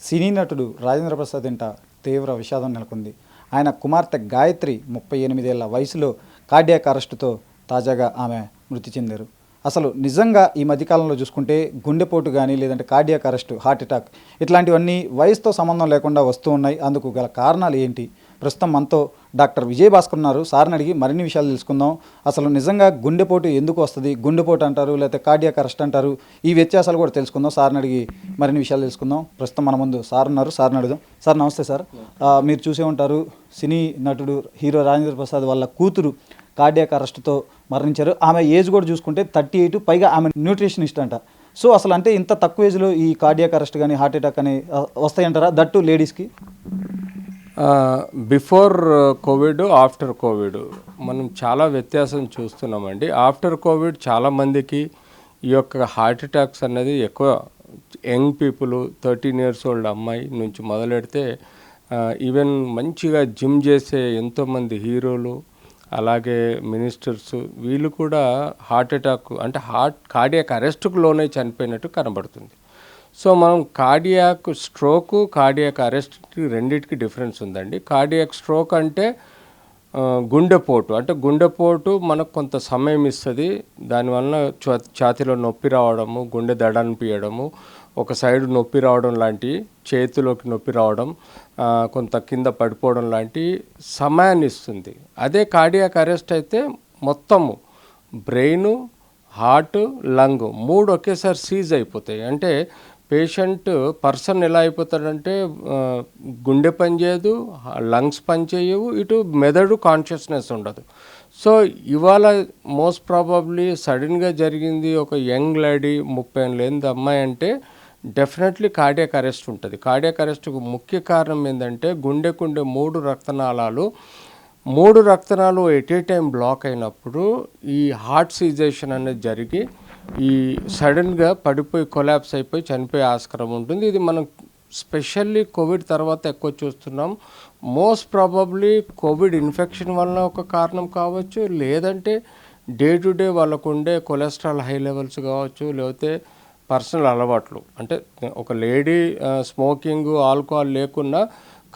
సినీ నటుడు రాజేంద్ర ప్రసాద్ ఇంట తీవ్ర విషాదం నెలకొంది. ఆయన కుమార్తె గాయత్రి 38 ఏళ్ల వయసులో కార్డియాక్ అరెస్టుతో తాజాగా ఆమె మృతి చెందారు. అసలు నిజంగా ఈ మధ్యకాలంలో చూసుకుంటే గుండెపోటు కానీ లేదంటే కార్డియాక్ అరెస్టు, హార్ట్ అటాక్ ఇట్లాంటివన్నీ వయసుతో సంబంధం లేకుండా వస్తూ ఉన్నాయి. అందుకు గల కారణాలు ఏంటి? ప్రస్తుతం మనతో డాక్టర్ విజయభాస్కర్ ఉన్నారు. సార్ని అడిగి మరిన్ని విషయాలు తెలుసుకుందాం. అసలు నిజంగా గుండెపోటు ఎందుకు వస్తుంది, గుండెపోటు అంటారు లేకపోతే కార్డియాక్ అరెస్ట్ అంటారు, ఈ వ్యత్యాసాలు కూడా తెలుసుకుందాం. సార్ని అడిగి మరిన్ని విషయాలు తెలుసుకుందాం. ప్రస్తుతం మన ముందు సార్ ఉన్నారు. సార్ని అడుగుదాం. సార్ నమస్తే సార్. మీరు చూసే ఉంటారు, సినీ నటుడు హీరో రాజేంద్ర ప్రసాద్ వాళ్ళ కూతురు కార్డియాక్ అరెస్ట్తో మరణించారు. ఆమె ఏజ్ కూడా చూసుకుంటే 38, పైగా ఆమె న్యూట్రిషనిస్ట్ అంట. సో అసలు అంటే ఇంత తక్కువ ఏజ్లో ఈ కార్డియాక్ అరెస్ట్ కానీ హార్ట్ అటాక్ అని వస్తాయంటారా, దట్టు లేడీస్కి? బిఫోర్ కోవిడ్, ఆఫ్టర్ కోవిడ్ మనం చాలా వ్యత్యాసం చూస్తున్నామండి. ఆఫ్టర్ కోవిడ్ చాలామందికి ఈ యొక్క హార్ట్ అటాక్స్ అనేది ఎక్కువ యంగ్ పీపుల్, 13 years old అమ్మాయి నుంచి మొదలెడితే ఈవెన్ మంచిగా జిమ్ చేసే ఎంతోమంది హీరోలు, అలాగే మినిస్టర్స్, వీళ్ళు కూడా హార్ట్ అటాక్ అంటే కార్డియాక్ అరెస్ట్కు లోనే చనిపోయినట్టు కనబడుతుంది. సో మనం కార్డియాక్ స్ట్రోకు, కార్డియాక్ అరెస్ట్ రెండింటికి డిఫరెన్స్ ఉందండి. కార్డియాక్ స్ట్రోక్ అంటే గుండెపోటు, అంటే గుండెపోటు మనకు కొంత సమయం ఇస్తుంది. దానివల్ల ఛాతీలో నొప్పి రావడము, గుండె దడనిపించడము, ఒక సైడ్ నొప్పి రావడం లాంటివి, చేతిలోకి నొప్పి రావడం, కొంత కింద పడిపోవడం లాంటి సమయాన్ని ఇస్తుంది. అదే కార్డియాక్ అరెస్ట్ అయితే మొత్తము బ్రెయిన్, హార్ట్, లంగ్ 3 ఒకేసారి సీజ్ అయిపోతాయి. అంటే పర్సన్ ఎలా అయిపోతాడంటే గుండె పనిచేయదు, లంగ్స్ పనిచేయవు, ఇటు మెదడు కాన్షియస్నెస్ ఉండదు. సో ఇవాళ మోస్ట్ ప్రాబబ్లీ సడన్గా జరిగింది ఒక యంగ్ లేడీ, 30 ఏళ్ళ అమ్మాయి అంటే డెఫినెట్లీ కార్డియాక్ అరెస్ట్ ఉంటుంది. కార్డియాక్ అరెస్ట్కు ముఖ్య కారణం ఏంటంటే గుండెకుండే 3 రక్తనాళాలు ఎట్ ఏ టైం బ్లాక్ అయినప్పుడు ఈ హార్ట్ సీజేషన్ అనేది జరిగి ఈ సడన్గా పడిపోయి కొలాప్స్ అయిపోయి చనిపోయే ఆస్కారం ఉంటుంది. ఇది మనం స్పెషల్లీ కోవిడ్ తర్వాత ఎక్కువ చూస్తున్నాం. మోస్ట్ ప్రాబబ్లీ కోవిడ్ ఇన్ఫెక్షన్ వలన ఒక కారణం కావచ్చు, లేదంటే డే టు డే వాళ్ళకు ఉండే కొలెస్ట్రాల్ హై లెవెల్స్ కావచ్చు, లేకపోతే పర్సనల్ అలవాట్లు. అంటే ఒక లేడీ స్మోకింగ్, ఆల్కహాల్ లేకున్నా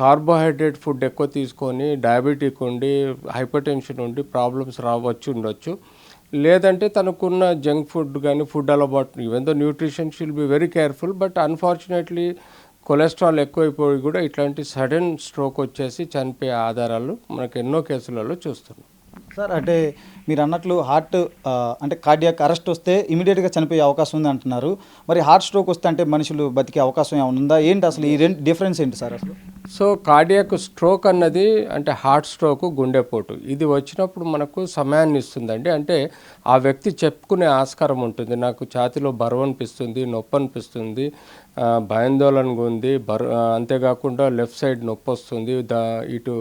కార్బోహైడ్రేట్ ఫుడ్ ఎక్కువ తీసుకొని డయాబెటిక్ ఉండి, హైపర్ టెన్షన్ ఉండి ప్రాబ్లమ్స్ ఉండొచ్చు. లేదంటే తనకున్న జంక్ ఫుడ్ కానీ ఫుడ్ అలవాటు, even though nutrition షిల్ be very careful, but unfortunately cholesterol ఎక్కువైపోయి కూడా ఇట్లాంటి సడన్ స్ట్రోక్ వచ్చేసి చనిపోయే ఆధారాలు మనకు ఎన్నో కేసులలో చూస్తున్నాం. సార్ అంటే మీరు అన్నట్లు హార్ట్ అంటే కార్డియాక్ అరెస్ట్ వస్తే ఇమీడియట్గా చనిపోయే అవకాశం ఉంది అంటున్నారు. మరి హార్ట్ స్ట్రోక్ వస్తే అంటే మనుషులు బతికే అవకాశం ఏమైనా ఉందా ఏంటి? అసలు ఈ రెండు డిఫరెన్స్ ఏంటి సార్ అసలు? సో కార్డియాక్ స్ట్రోక్ అన్నది అంటే హార్ట్ స్ట్రోక్, గుండెపోటు, ఇది వచ్చినప్పుడు మనకు సమయాన్ని ఇస్తుందండి. అంటే ఆ వ్యక్తి చెప్పుకునే ఆస్కారం ఉంటుంది. నాకు ఛాతీలో బరువు అనిపిస్తుంది, నొప్పి అనిపిస్తుంది, భయాందోళనగా ఉంది, అంతేకాకుండా లెఫ్ట్ సైడ్ నొప్పి వస్తుంది, ఇటు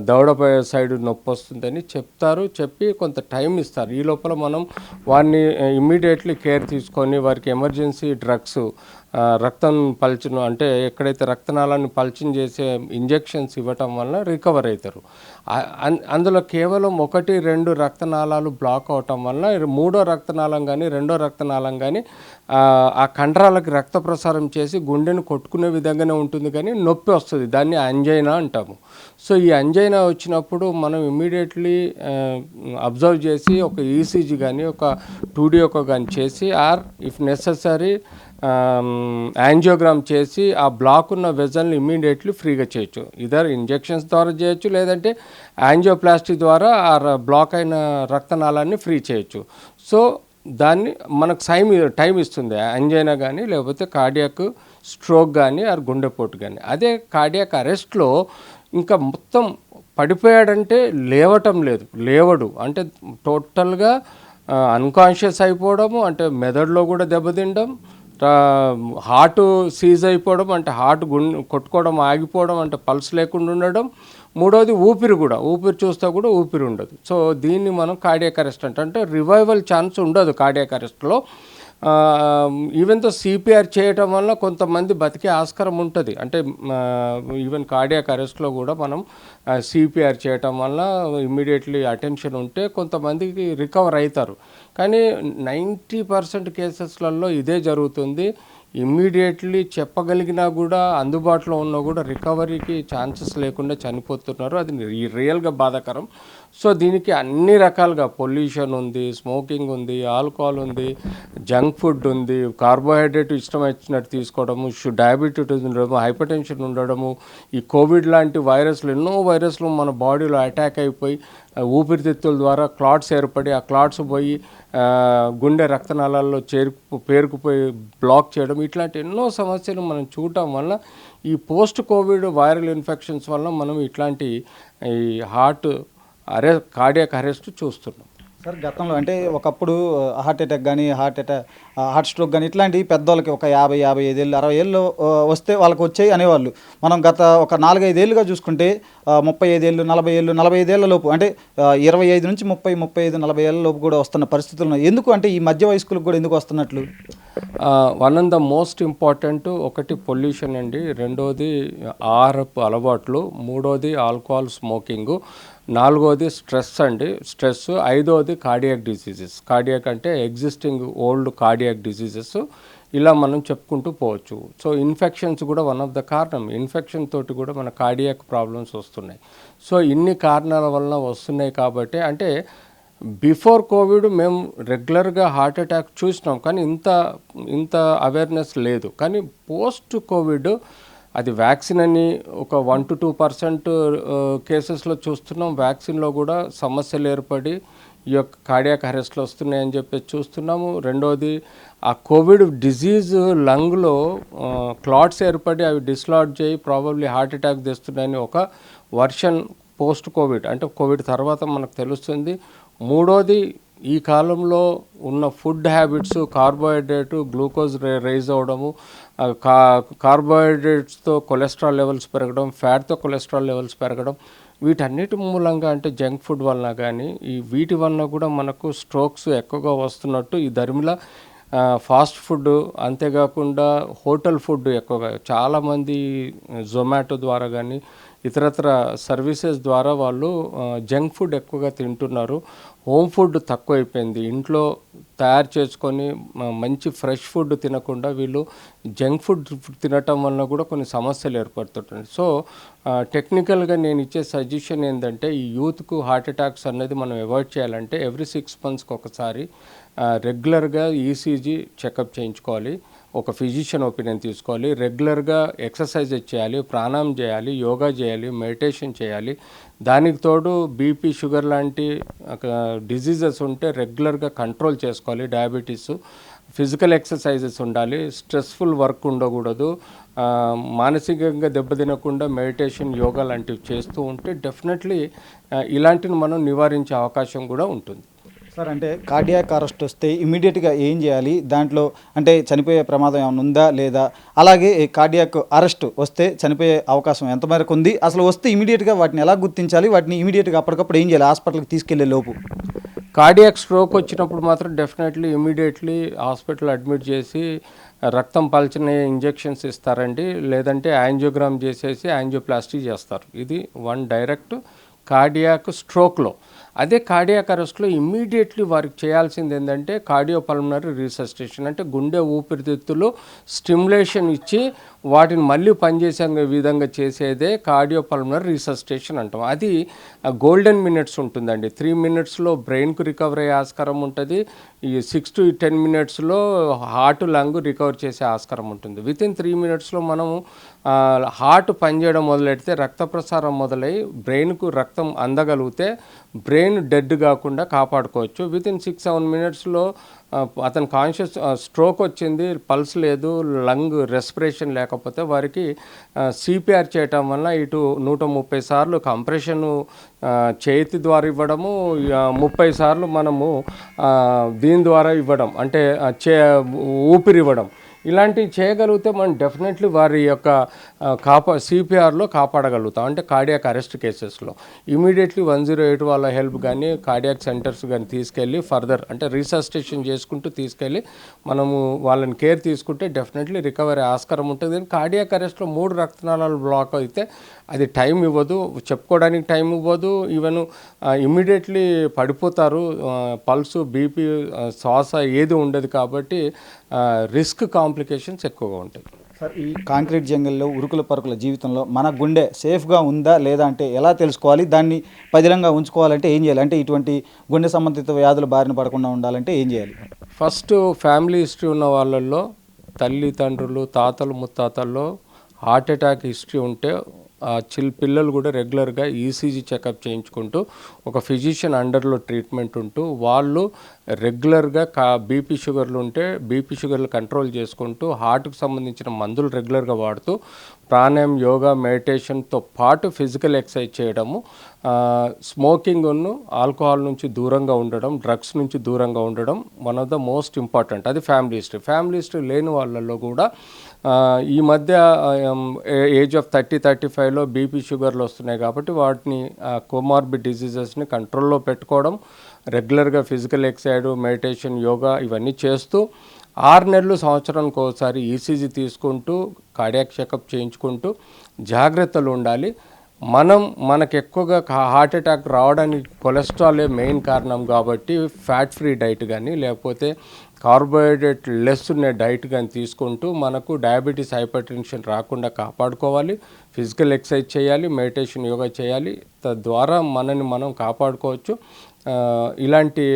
దవడపై సైడ్ నొప్పి వస్తుందని చెప్తారు. చెప్పి కొంత టైం ఇస్తారు. ఈ లోపల మనం వారిని ఇమ్మీడియట్లీ కేర్ తీసుకొని వారికి ఎమర్జెన్సీ డ్రగ్స్, రక్తం పల్చను అంటే ఎక్కడైతే రక్తనాళాన్ని పల్చన చేసే ఇంజెక్షన్స్ ఇవ్వటం వలన రికవర్ అవుతారు. అందులో కేవలం 1-2 రక్తనాళాలు బ్లాక్ అవటం వలన 3వ రక్తనాళం కానీ 2వ రక్తనాళం కానీ ఆ కండరాలకు రక్త ప్రసారం చేసి గుండెను కొట్టుకునే విధంగానే ఉంటుంది, కానీ నొప్పి వస్తుంది. దాన్ని అంజైనా అంటాము. సో ఈ అంజైనా వచ్చినప్పుడు మనం ఇమ్మీడియట్లీ అబ్జర్వ్ చేసి ఒక ఈసీజీ కానీ ఒక 2D కానీ చేసి, ఆర్ ఇఫ్ నెససరీ యాంజియోగ్రామ్ చేసి ఆ బ్లాక్ ఉన్న వెజల్ని ఇమ్మీడియట్లీ ఫ్రీగా చేయొచ్చు. ఇదర్ ఇంజెక్షన్స్ ద్వారా చేయొచ్చు, లేదంటే యాంజియోప్లాస్టీ ద్వారా ఆ బ్లాక్ అయిన రక్తనాళాన్ని ఫ్రీ చేయొచ్చు. సో దాన్ని మనకు టైం ఇస్తుంది యాంజైనా కానీ లేకపోతే కార్డియాక్ స్ట్రోక్ కానీ ఆర్ గుండెపోటు కానీ. అదే కార్డియాక్ అరెస్ట్లో ఇంకా మొత్తం పడిపోయాడంటే లేవడు అంటే టోటల్గా అన్కాన్షియస్ అయిపోవడము, అంటే మెదడులో కూడా దెబ్బతినడం, హార్ట్ సీజ్ అయిపోవడం అంటే హార్ట్ కొట్టుకోవడం ఆగిపోవడం, అంటే పల్స్ లేకుండా ఉండడం. 3వది ఊపిరి చూస్తే కూడా ఊపిరి ఉండదు. సో దీన్ని మనం కార్డియాక్ అరెస్ట్ అంటే రివైవల్ ఛాన్స్ ఉండదు కార్డియాక్ అరెస్ట్లో. ఈవెన్తో సిపిఆర్ చేయటం వల్ల కొంతమంది బతికే ఆస్కారం ఉంటుంది. అంటే ఈవెన్ కార్డియాక్ అరెస్ట్లో కూడా మనం సిపిఆర్ చేయటం వల్ల ఇమ్మీడియట్లీ అటెన్షన్ ఉంటే కొంతమందికి రికవర్ అవుతారు. కానీ 90% కేసెస్లలో ఇదే జరుగుతుంది. ఇమ్మీడియట్లీ చెప్పగలిగినా కూడా అందుబాటులో ఉన్నా కూడా రికవరీకి ఛాన్సెస్ లేకుండా చనిపోతున్నారు. అది రియల్గా బాధాకరం. సో దీనికి అన్ని రకాలుగా పొల్యూషన్ ఉంది, స్మోకింగ్ ఉంది, ఆల్కహాల్ ఉంది, జంక్ ఫుడ్ ఉంది, కార్బోహైడ్రేట్ ఇష్టం వచ్చినట్టు తీసుకోవడము, డయాబెటీస్ ఉండడము, హైపర్ టెన్షన్ ఉండడము, ఈ కోవిడ్ లాంటి వైరస్లు ఎన్నో వైరస్లు మన బాడీలో అటాక్ అయిపోయి ఊపిరితిత్తుల ద్వారా క్లాట్స్ ఏర్పడి ఆ క్లాట్స్ పోయి గుండె రక్తనాళాల్లో పేరుకుపోయి బ్లాక్ చేయడం, ఇట్లాంటి ఎన్నో సమస్యలు మనం చూడటం వల్ల ఈ పోస్ట్ కోవిడ్ వైరల్ ఇన్ఫెక్షన్స్ వల్ల మనం ఇట్లాంటి ఈ కార్డియాక్ అరెస్ట్ చూస్తున్నాం. సార్ గతంలో అంటే ఒకప్పుడు హార్ట్ అటాక్ కానీ హార్ట్ స్ట్రోక్ కానీ ఇట్లాంటి పెద్దవాళ్ళకి ఒక 50-55 ఏళ్ళు 60 ఏళ్ళు వస్తే వాళ్ళకి వచ్చాయి అనేవాళ్ళు. మనం గత ఒక 4-5 ఏళ్ళుగా చూసుకుంటే 35 ఏళ్ళు 40 ఏళ్ళు 45 ఏళ్ల లోపు అంటే 25 నుంచి 30 35 40 ఏళ్ల లోపు కూడా వస్తున్న పరిస్థితులు ఉన్నాయి. ఎందుకు అంటే ఈ మధ్య వయస్కులకు కూడా ఎందుకు వస్తున్నట్లు? One of the most important ఒకటి పొల్యూషన్ అండి, రెండోది ఆహారపు అలవాట్లు, మూడోది ఆల్కహాల్ స్మోకింగ్, నాలుగోది స్ట్రెస్, ఐదోది కార్డియాక్ డిసీజెస్. కార్డియాక్ అంటే ఎగ్జిస్టింగ్ ఓల్డ్ కార్డియాక్ డిసీజెస్, ఇలా మనం చెప్పుకుంటూ పోవచ్చు. సో ఇన్ఫెక్షన్స్ కూడా వన్ ఆఫ్ ద కారణం. ఇన్ఫెక్షన్ తోటి కూడా మన కార్డియాక్ ప్రాబ్లమ్స్ వస్తున్నాయి. సో ఇన్ని కారణాల వలన వస్తున్నాయి కాబట్టి అంటే బిఫోర్ కోవిడ్ మేము రెగ్యులర్గా హార్ట్ అటాక్ చూసినాం, కానీ ఇంత అవేర్నెస్ లేదు. కానీ పోస్ట్ కోవిడ్ అది వ్యాక్సిన్ అని ఒక 1-2% కేసెస్లో చూస్తున్నాం. వ్యాక్సిన్లో కూడా సమస్యలు ఏర్పడి ఈ యొక్క కార్డియాక్ అరెస్ట్లు వస్తున్నాయని చెప్పేసి చూస్తున్నాము. రెండోది ఆ కోవిడ్ డిజీజ్ లంగ్లో క్లాట్స్ ఏర్పడి అవి డిస్లాడ్జ్ అయ్యి ప్రాబబ్లీ హార్ట్ అటాక్ తెస్తున్నాయని ఒక వర్షన్ పోస్ట్ కోవిడ్ అంటే కోవిడ్ తర్వాత మనకు తెలుస్తుంది. మూడోది ఈ కాలంలో ఉన్న food habits, carbohydrate glucose rise అవ్వడము, కార్బోహైడ్రేట్స్తో కొలెస్ట్రాల్ లెవెల్స్ పెరగడం, ఫ్యాట్తో కొలెస్ట్రాల్ లెవెల్స్ పెరగడం, వీటన్నిటి మూలంగా అంటే జంక్ ఫుడ్ వలన కానీ వీటి వలన కూడా మనకు స్ట్రోక్స్ ఎక్కువగా వస్తున్నట్టు ఈ ధర్మిల ఫాస్ట్ ఫుడ్, అంతేకాకుండా హోటల్ ఫుడ్ ఎక్కువగా చాలామంది జొమాటో ద్వారా కానీ ఇతరత్ర సర్వీసెస్ ద్వారా వాళ్ళు జంక్ ఫుడ్ ఎక్కువగా తింటున్నారు. హోమ్ ఫుడ్ తక్కువైపోయింది. ఇంట్లో తయారు చేసుకొని మంచి ఫ్రెష్ ఫుడ్ తినకుండా వీళ్ళు జంక్ ఫుడ్ తినటం వలన కూడా కొన్ని సమస్యలు ఏర్పడుతుంటాయి. సో టెక్నికల్గా నేను ఇచ్చే సజెషన్ ఏంటంటే ఈ యూత్కు హార్ట్ అటాక్స్ అనేది మనం అవాయిడ్ చేయాలంటే ఎవ్రీ 6 monthsకి ఒకసారి రెగ్యులర్గా ఈసీజీ చెకప్ చేయించుకోవాలి, ఒక ఫిజిషియన్ ఒపీనియన్ తీసుకోవాలి, రెగ్యులర్గా ఎక్సర్సైజ్ చేయాలి, ప్రాణాయామం చేయాలి, యోగా చేయాలి, మెడిటేషన్ చేయాలి. దానికి తోడు బీపీ, షుగర్ లాంటి డిజీజెస్ ఉంటే రెగ్యులర్గా కంట్రోల్ చేసుకోవాలి, డయాబెటీస్, ఫిజికల్ ఎక్సర్సైజెస్ ఉండాలి, స్ట్రెస్ఫుల్ వర్క్ ఉండకూడదు, మానసికంగా దెబ్బతినకుండా మెడిటేషన్, యోగా లాంటివి చేస్తూ ఉంటే డెఫినెట్లీ ఇలాంటివి మనం నివారించే అవకాశం కూడా ఉంటుంది. సార్ అంటే కార్డియాక్ అరెస్ట్ వస్తే ఇమీడియట్గా ఏం చేయాలి? దాంట్లో అంటే చనిపోయే ప్రమాదం ఏమైనా ఉందా లేదా? అలాగే కార్డియాక్ అరెస్ట్ వస్తే చనిపోయే అవకాశం ఎంత మేరకు ఉంది? అసలు వస్తే ఇమీడియట్గా వాటిని ఎలా గుర్తించాలి? వాటిని ఇమీడియట్గా అప్పటికప్పుడు ఏం చేయాలి హాస్పిటల్కి తీసుకెళ్లే లోపు? కార్డియాక్ స్ట్రోక్ వచ్చినప్పుడు మాత్రం డెఫినెట్లీ ఇమీడియట్లీ హాస్పిటల్ అడ్మిట్ చేసి రక్తం పల్చని ఇంజెక్షన్స్ ఇస్తారండి, లేదంటే యాంజియోగ్రామ్ చేసేసి యాంజియోప్లాస్టీ చేస్తారు. ఇది వన్ డైరెక్ట్ కార్డియాక్ స్ట్రోక్లో. అదే కార్డియాక్ అరెస్ట్లో ఇమ్మీడియట్లీ వారికి చేయాల్సింది ఏంటంటే కార్డియోపల్మనరీ రీసస్టేషన్, అంటే గుండె ఊపిరితిత్తులు స్టిమ్యులేషన్ ఇచ్చి వాటిని మళ్ళీ పనిచేసే విధంగా చేసేదే కార్డియోపల్మనరీ రీసస్టేషన్ అంటాం. అది గోల్డెన్ మినిట్స్ ఉంటుందండి. 3 minutesలో బ్రెయిన్కు రికవరీ అయ్యే ఆస్కారం ఉంటుంది, ఈ 6 to 10 minutesలో హార్ట్, లంగ్ రికవర్ చేసే ఆస్కారం ఉంటుంది. వితిన్ 3 minutesలో మనము హార్ట్ పనిచేయడం మొదలెడితే రక్త ప్రసారం మొదలై బ్రెయిన్కు రక్తం అందగలిగితే బ్రెయిన్ డెడ్ కాకుండా కాపాడుకోవచ్చు. వితిన్ 6-7 minutesలో అతను కాన్షియస్ స్ట్రోక్ వచ్చింది, పల్స్ లేదు, లంగ్ రెస్పిరేషన్ లేకపోతే వారికి సిపిఆర్ చేయటం వల్ల ఇటు 130 సార్లు కంప్రెషను చేతి ద్వారా ఇవ్వడము, 30 సార్లు మనము దీని ద్వారా ఇవ్వడం అంటే ఊపిరి ఇవ్వడం, ఇలాంటివి చేయగలిగితే మనం డెఫినెట్లీ వారి యొక్క సిపిఆర్లో కాపాడగలుగుతాం. అంటే కార్డియాక్ అరెస్ట్ కేసెస్లో ఇమీడియట్లీ 108 వాళ్ళ హెల్ప్ కానీ కార్డియాక్ సెంటర్స్ కానీ తీసుకెళ్ళి ఫర్దర్ అంటే రీసస్టేషన్ చేసుకుంటూ తీసుకెళ్ళి మనము వాళ్ళని కేర్ తీసుకుంటే డెఫినెట్లీ రికవరీ ఆస్కారం ఉంటుంది. కార్డియాక్ అరెస్ట్లో 3 రక్తనాళాలు బ్లాక్ అయితే అది టైం ఇవ్వదు, చెప్పుకోవడానికి టైం ఇవ్వదు, ఈవెన్ ఇమ్మీడియట్లీ పడిపోతారు, పల్సు, బీపీ, శ్వాస ఏది ఉండదు. కాబట్టి రిస్క్ కాంప్లికేషన్స్ ఎక్కువగా ఉంటాయి. సార్, ఈ కాంక్రీట్ జంగల్లో ఉరుకుల పరుకుల జీవితంలో మన గుండె సేఫ్గా ఉందా లేదా అంటే ఎలా తెలుసుకోవాలి? దాన్ని పదిలంగా ఉంచుకోవాలంటే ఏం చేయాలి? అంటే ఇటువంటి గుండె సంబంధిత వ్యాధుల బారిన పడకుండా ఉండాలంటే ఏం చేయాలి? ఫస్ట్ ఫ్యామిలీ హిస్టరీ ఉన్న వాళ్ళల్లో తల్లిదండ్రులు, తాతలు, ముత్తాతల్లో హార్ట్ అటాక్ హిస్టరీ ఉంటే పిల్లలు కూడా రెగ్యులర్గా ఈసీజీ చెకప్ చేయించుకుంటూ ఒక ఫిజిషియన్ అండర్లో ట్రీట్మెంట్ ఉంటూ వాళ్ళు రెగ్యులర్గా బీపీ షుగర్లు ఉంటే బీపీ షుగర్లు కంట్రోల్ చేసుకుంటూ హార్ట్కు సంబంధించిన మందులు రెగ్యులర్గా వాడుతూ ప్రాణాయామం, యోగా, మెడిటేషన్తో పాటు ఫిజికల్ ఎక్సర్సైజ్ చేయడము, స్మోకింగ్ను, ఆల్కహాల్ నుంచి దూరంగా ఉండడం, డ్రగ్స్ నుంచి దూరంగా ఉండడం one of the most important. అది ఫ్యామిలీ హిస్టరీ. ఫ్యామిలీ హిస్టరీ లేని వాళ్ళల్లో కూడా ఈ మధ్య ఏజ్ ఆఫ్ 30-35లో బీపీ షుగర్లు వస్తున్నాయి కాబట్టి వాటిని కోమార్బిడ్ డిసీజెస్ని కంట్రోల్లో పెట్టుకోవడం, రెగ్యులర్గా ఫిజికల్ ఎక్సర్సైజ్, మెడిటేషన్, యోగా ఇవన్నీ చేస్తూ 6 నెలలు సంవత్సరానికి ఒకసారి ఈసీజీ తీసుకుంటూ కార్డియాక్ చెకప్ చేయించుకుంటూ జాగ్రత్తలు ఉండాలి. మనకు ఎక్కువగా హార్ట్ అటాక్ రావడానికి కొలెస్ట్రాలే మెయిన్ కారణం కాబట్టి ఫ్యాట్ ఫ్రీ డైట్ కానీ లేకపోతే కార్బోహైడ్రేట్ లెస్ ఉన్న డైట్ కానీ తీసుకుంటూ మనకు డయాబెటీస్, హైపర్ టెన్షన్ రాకుండా కాపాడుకోవాలి. ఫిజికల్ ఎక్సర్సైజ్ చేయాలి, మెడిటేషన్, యోగా చేయాలి. తద్వారా మనని మనం కాపాడుకోవచ్చు. ఇలాంటి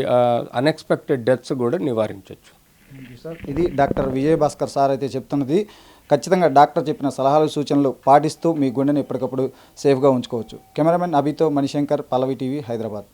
అన్ఎక్స్పెక్టెడ్ డెత్స్ కూడా నివారించవచ్చు. సార్, ఇది డాక్టర్ విజయభాస్కర్ సార్ అయితే చెప్తున్నది. ఖచ్చితంగా డాక్టర్ చెప్పిన సలహాలు, సూచనలు పాటిస్తూ మీ గుండెని ఎప్పటికప్పుడు సేఫ్గా ఉంచుకోవచ్చు. కెమెరామెన్ అభితో మణిశంకర్, పల్లవి టీవీ, హైదరాబాద్.